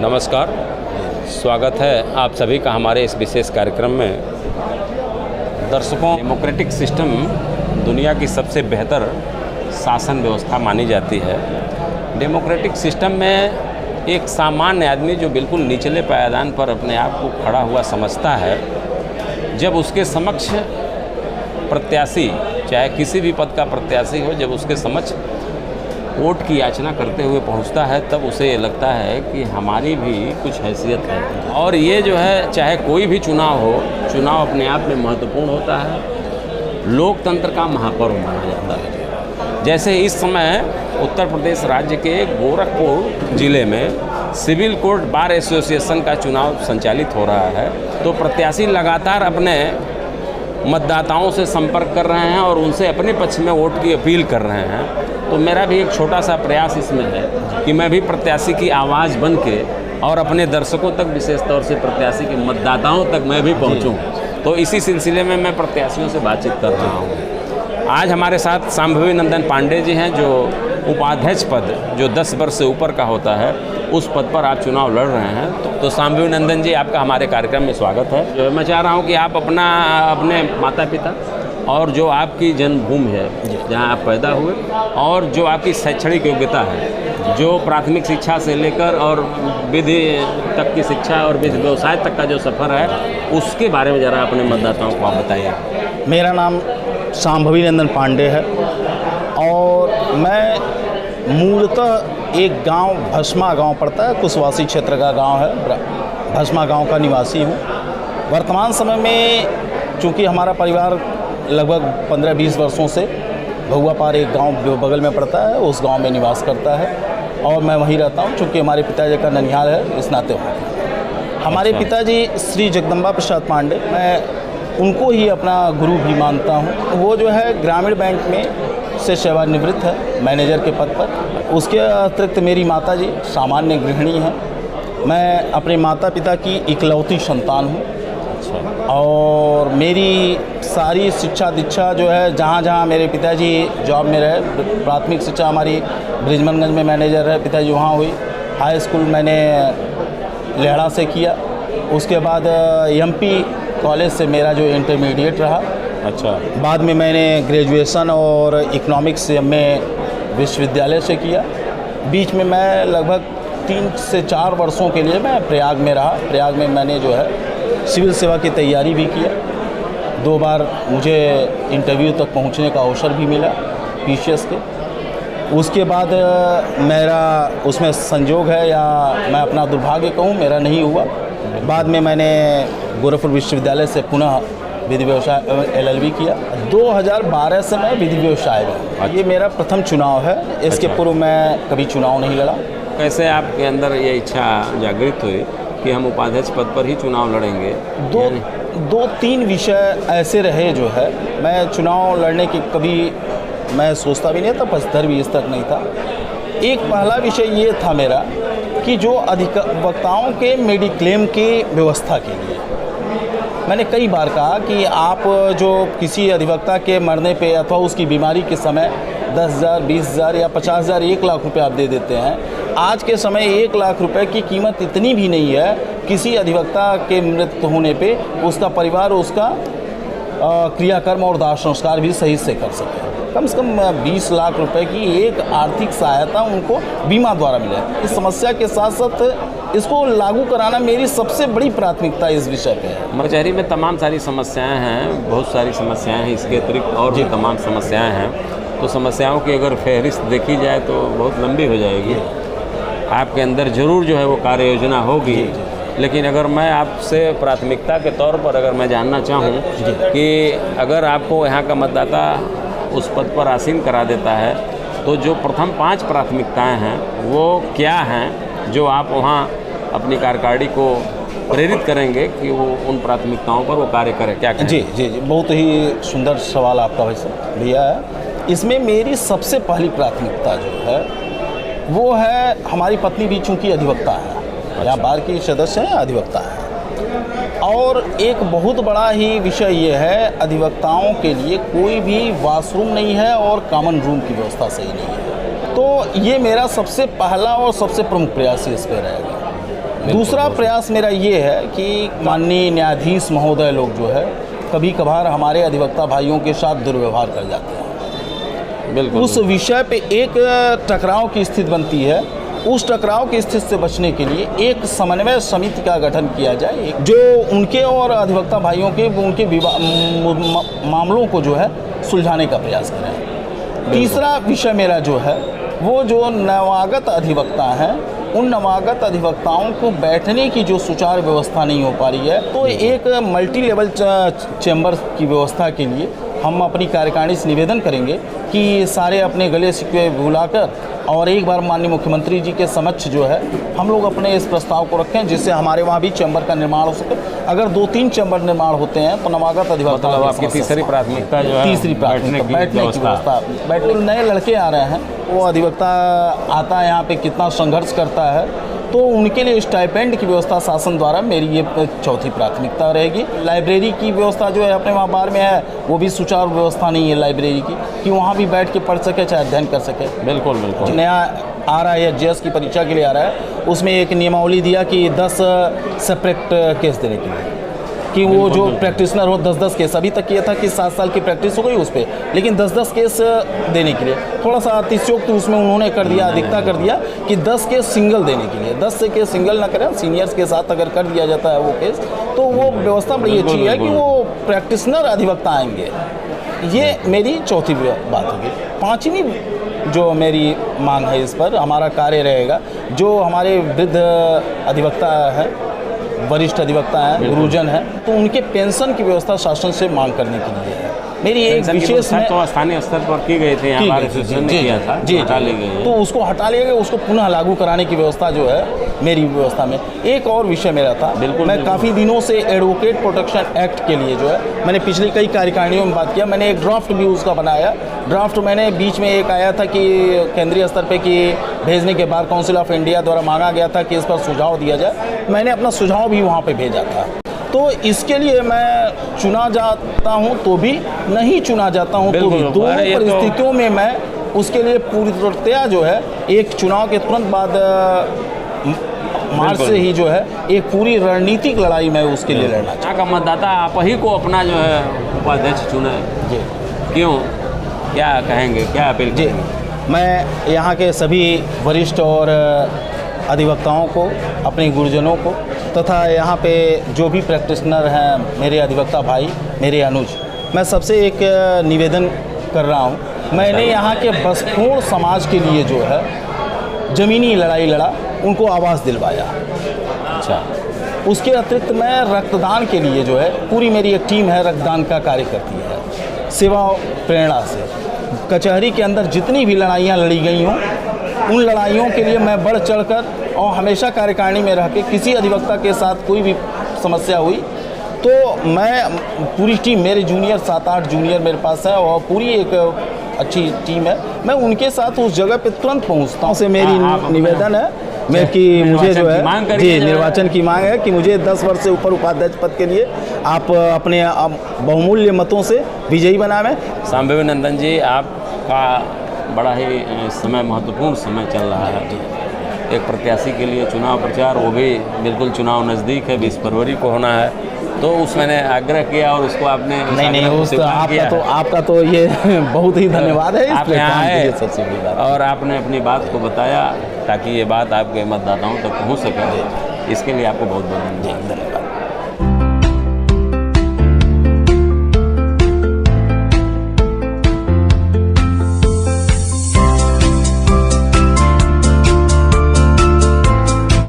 नमस्कार, स्वागत है आप सभी का हमारे इस विशेष कार्यक्रम में। दर्शकों, डेमोक्रेटिक सिस्टम दुनिया की सबसे बेहतर शासन व्यवस्था मानी जाती है। डेमोक्रेटिक सिस्टम में एक सामान्य आदमी जो बिल्कुल निचले पायदान पर अपने आप को खड़ा हुआ समझता है, जब उसके समक्ष प्रत्याशी, चाहे किसी भी पद का प्रत्याशी हो, जब उसके समक्ष वोट की याचना करते हुए पहुंचता है, तब उसे ये लगता है कि हमारी भी कुछ हैसियत है। और ये जो है, चाहे कोई भी चुनाव हो, चुनाव अपने आप में महत्वपूर्ण होता है, लोकतंत्र का महापर्व माना जाता है। जैसे इस समय उत्तर प्रदेश राज्य के गोरखपुर ज़िले में सिविल कोर्ट बार एसोसिएशन का चुनाव संचालित हो रहा है, तो प्रत्याशी लगातार अपने मतदाताओं से संपर्क कर रहे हैं और उनसे अपने पक्ष में वोट की अपील कर रहे हैं। तो मेरा भी एक छोटा सा प्रयास इसमें है कि मैं भी प्रत्याशी की आवाज़ बन के और अपने दर्शकों तक, विशेष तौर से प्रत्याशी के मतदाताओं तक मैं भी पहुंचूं। तो इसी सिलसिले में मैं प्रत्याशियों से बातचीत कर रहा हूं। आज हमारे साथ शांभवी नंदन पांडे जी हैं, जो उपाध्यक्ष पद, जो 10 वर्ष से ऊपर का होता है, उस पद पर आप चुनाव लड़ रहे हैं। तो शांभवी नंदन जी, आपका हमारे कार्यक्रम में स्वागत है। मैं चाह रहा हूँ कि आप अपने माता पिता और जो आपकी जन्मभूमि है, जहाँ आप पैदा हुए, और जो आपकी शैक्षणिक योग्यता है, जो प्राथमिक शिक्षा से लेकर और विधि तक की शिक्षा और विधि व्यवसाय तक का जो सफ़र है, उसके बारे में ज़रा अपने मतदाताओं को आप बताइए। मेरा नाम शांभवी नंदन पांडे है और मैं मूलतः एक गांव भस्मा गांव पड़ता है, कुशवासी क्षेत्र का गांव है, भस्मा गांव का निवासी हूं। वर्तमान समय में चूँकि हमारा परिवार लगभग 15-20 वर्षों से भगुआ पार एक गांव बगल में पड़ता है, उस गांव में निवास करता है और मैं वहीं रहता हूं, चूँकि हमारे पिताजी का ननिहाल है, इस नाते वहाँ। हमारे पिताजी श्री जगदम्बा प्रसाद पांडे, मैं उनको ही अपना गुरु भी मानता हूं। वो जो है ग्रामीण बैंक में से सेवानिवृत्त है, मैनेजर के पद पर। उसके अतिरिक्त मेरी माता जी सामान्य गृहिणी हैं। मैं अपने माता पिता की इकलौती संतान हूँ और मेरी सारी शिक्षा दीक्षा जो है, जहाँ जहाँ मेरे पिताजी जॉब में रहे, प्राथमिक शिक्षा हमारी ब्रिजमनगंज में मैनेजर रहे पिताजी, वहाँ हुई। हाई स्कूल मैंने लेहड़ा से किया। उसके बाद एमपी कॉलेज से मेरा जो इंटरमीडिएट रहा। अच्छा। बाद में मैंने ग्रेजुएशन और इकोनॉमिक्स एमए विश्वविद्यालय से किया। बीच में मैं लगभग 3 से 4 वर्षों के लिए मैं प्रयाग में रहा। प्रयाग में मैंने जो है सिविल सेवा की तैयारी भी किया। 2 बार मुझे इंटरव्यू तक पहुंचने का अवसर भी मिला पीसीएस के। उसके बाद मेरा उसमें संजोग है या मैं अपना दुर्भाग्य कहूँ, मेरा नहीं हुआ। बाद में मैंने गोरखपुर विश्वविद्यालय से पुनः विधि व्यवसाय LLB किया। 2012 से मैं विधि व्यवसाय में, ये मेरा प्रथम चुनाव है। इसके पूर्व मैं कभी चुनाव नहीं लड़ा। कैसे आपके अंदर ये इच्छा जागृत हुई कि हम उपाध्यक्ष पद पर ही चुनाव लड़ेंगे? 2-3 विषय ऐसे रहे जो है, मैं चुनाव लड़ने की कभी मैं सोचता भी नहीं था, पचहत्तर भी इस तक नहीं था। एक पहला विषय ये था मेरा कि जो अधिवक्ताओं के मेडिक्लेम की व्यवस्था के लिए मैंने कई बार कहा कि आप जो किसी अधिवक्ता के मरने पे अथवा उसकी बीमारी के समय 10,000, 20,000 या 50,000, 1 लाख रुपये आप दे देते हैं। आज के समय 1 लाख रुपए की कीमत इतनी भी नहीं है किसी अधिवक्ता के मृत्यु होने पे उसका परिवार उसका क्रियाकर्म और दाह संस्कार भी सही से कर सके। कम से कम 20 लाख रुपए की एक आर्थिक सहायता उनको बीमा द्वारा मिले। इस समस्या के साथ साथ इसको लागू कराना मेरी सबसे बड़ी प्राथमिकता इस विषय पे है। मरचहरी में तमाम सारी समस्याएं हैं, बहुत सारी समस्याएं हैं, इसके अतिरिक्त और भी तमाम समस्याएं हैं। तो समस्याओं की अगर फहरिस्त देखी जाए तो बहुत लंबी हो जाएगी। आपके अंदर ज़रूर जो है वो कार्य योजना होगी, लेकिन अगर मैं आपसे प्राथमिकता के तौर पर अगर मैं जानना चाहूँ कि अगर आपको यहाँ का मतदाता उस पद पर आसीन करा देता है, तो जो प्रथम 5 प्राथमिकताएं हैं वो क्या हैं जो आप वहाँ अपनी कार्यकारिणी को प्रेरित करेंगे कि वो उन प्राथमिकताओं पर वो कार्य करें? क्या करें? जी, बहुत ही सुंदर सवाल आपका वैसे भैया है। इसमें मेरी सबसे पहली प्राथमिकता जो है वो है, हमारी पत्नी भी चूँकि अधिवक्ता है, यहाँ बार की सदस्य हैं, अधिवक्ता है, और एक बहुत बड़ा ही विषय ये है, अधिवक्ताओं के लिए कोई भी वॉशरूम नहीं है और कॉमन रूम की व्यवस्था सही नहीं है। तो ये मेरा सबसे पहला और सबसे प्रमुख प्रयास इस पर रहेगा। दूसरा प्रयास मेरा ये है कि माननीय न्यायाधीश महोदय लोग जो है कभी कभार हमारे अधिवक्ता भाइयों के साथ दुर्व्यवहार कर जाते हैं। बिल्कुल। उस विषय पे एक टकराव की स्थिति बनती है। उस टकराव की स्थिति से बचने के लिए एक समन्वय समिति का गठन किया जाए, जो उनके और अधिवक्ता भाइयों के उनके मामलों को जो है सुलझाने का प्रयास करें। तीसरा विषय मेरा जो है वो जो नवागत अधिवक्ता हैं, उन नवागत अधिवक्ताओं को बैठने की जो सुचारू व्यवस्था नहीं हो पा रही है, तो एक मल्टी लेवल चैम्बर की व्यवस्था के लिए हम अपनी कार्यकारिणी से निवेदन करेंगे कि सारे अपने गले शिकवे बुलाकर और एक बार माननीय मुख्यमंत्री जी के समक्ष जो है हम लोग अपने इस प्रस्ताव को रखें, जिससे हमारे वहाँ भी चैम्बर का निर्माण हो सके। अगर 2-3 चैम्बर निर्माण होते हैं तो नवागत अधिवक्ता मतलब आपकी तीसरी प्राथमिकता जो है तीसरी प्राथमिकता बैठने की व्यवस्था। बैठने नए लड़के आ रहे हैं, वो अधिवक्ता आता है यहाँ पे कितना संघर्ष करता है, तो उनके लिए स्टाइपेंड की व्यवस्था शासन द्वारा मेरी ये चौथी प्राथमिकता रहेगी। लाइब्रेरी की व्यवस्था जो है अपने वहाँ बार में है, वो भी सुचारू व्यवस्था नहीं है लाइब्रेरी की कि वहाँ भी बैठ के पढ़ सके चाहे अध्ययन कर सके। बिल्कुल बिल्कुल। नया आ रहा है JS की परीक्षा के लिए आ रहा है, उसमें एक नियमावली दिया कि 10 सेपरेट केस देने के लिए, कि वो जो प्रैक्टिशनर हो 10-10 केस। अभी तक ये था कि 7 साल की प्रैक्टिस हो गई उस पर, लेकिन 10-10 केस देने के लिए थोड़ा सा अतिशयोक्त उसमें उन्होंने कर दिया, अधिकता कर दिया कि 10 केस सिंगल देने के लिए। 10 से केस सिंगल ना करें, सीनियर्स के साथ अगर कर दिया जाता है वो केस, तो वो व्यवस्था बड़ी अच्छी है कि वो प्रैक्टिशनर अधिवक्ता आएंगे। ये मेरी चौथी बात होगी। पाँचवीं जो मेरी मांग है, इस पर हमारा कार्य रहेगा, जो हमारे वृद्ध अधिवक्ता है, वरिष्ठ अधिवक्ता हैं, गुरुजन हैं, तो उनके पेंशन की व्यवस्था शासन से मांग करने के लिए है। मेरी एक विशेष में तो स्थानीय स्तर पर की गई थी, हमारे एसोसिएशन ने किया था, हटा ली गई, तो उसको हटा लिया गया, उसको पुनः लागू कराने की व्यवस्था जो है मेरी व्यवस्था में। एक और विषय मेरा था, मैं काफ़ी दिनों से एडवोकेट प्रोटेक्शन एक्ट के लिए जो है मैंने पिछली कई कार्यकारिणियों में बात किया, मैंने एक ड्राफ्ट भी उसका बनाया। ड्राफ्ट मैंने बीच में एक आया था कि केंद्रीय स्तर पे कि भेजने के बार काउंसिल ऑफ इंडिया द्वारा मांगा गया था कि इस पर सुझाव दिया जाए, मैंने अपना सुझाव भी वहाँ पे भेजा था। तो इसके लिए मैं चुना जाता हूँ तो भी, नहीं चुना जाता हूँ तो भी, दोनों परिस्थितियों में मैं उसके लिए पूरी तरह जो है एक चुनाव के तुरंत बाद मार्च से ही जो है एक पूरी रणनीतिक लड़ाई मैं उसके लिए लड़ना चाहता हूँ। का मतदाता आप ही को अपना जो है उपाध्यक्ष चुने जी, क्यों, क्या कहेंगे, क्या अपील जी? मैं यहाँ के सभी वरिष्ठ और अधिवक्ताओं को, अपने गुरुजनों को, तथा यहाँ पे जो भी प्रैक्टिशनर हैं, मेरे अधिवक्ता भाई, मेरे अनुज, मैं सबसे एक निवेदन कर रहा हूँ। मैंने यहाँ के बसखोर समाज के लिए जो है ज़मीनी लड़ाई लड़ा, उनको आवाज़ दिलवाया। अच्छा, उसके अतिरिक्त मैं रक्तदान के लिए जो है पूरी मेरी एक टीम है, रक्तदान का कार्य करती है सेवा प्रेरणा से। कचहरी के अंदर जितनी भी लड़ाइयाँ लड़ी गई हों, उन लड़ाइयों के लिए मैं बढ़ चढ़कर और हमेशा कार्यकारिणी में रह के, किसी अधिवक्ता के साथ कोई भी समस्या हुई तो मैं पूरी टीम, मेरे जूनियर 7-8 जूनियर मेरे पास है और पूरी एक अच्छी टीम है, मैं उनके साथ उस जगह पे तुरंत पहुंचता हूं। से मेरी निवेदन है मैं कि मुझे जो है जी निर्वाचन की मांग है कि मुझे 10 वर्ष से ऊपर उपाध्यक्ष पद के लिए आप अपने बहुमूल्य मतों से विजयी बनावें। शांभवी नंदन जी, आपका बड़ा ही समय, महत्वपूर्ण समय चल रहा है एक प्रत्याशी के लिए, चुनाव प्रचार, वो भी बिल्कुल चुनाव नज़दीक है, 20 फरवरी को होना है, तो उस मैंने आग्रह किया और उसको आपने नहीं उस आपका तो ये बहुत ही धन्यवाद है, आप यहाँ आए और आपने अपनी बात को बताया ताकि ये बात आपके मतदाताओं तक पहुँच सके। इसके लिए आपको बहुत बहुत धन्यवाद।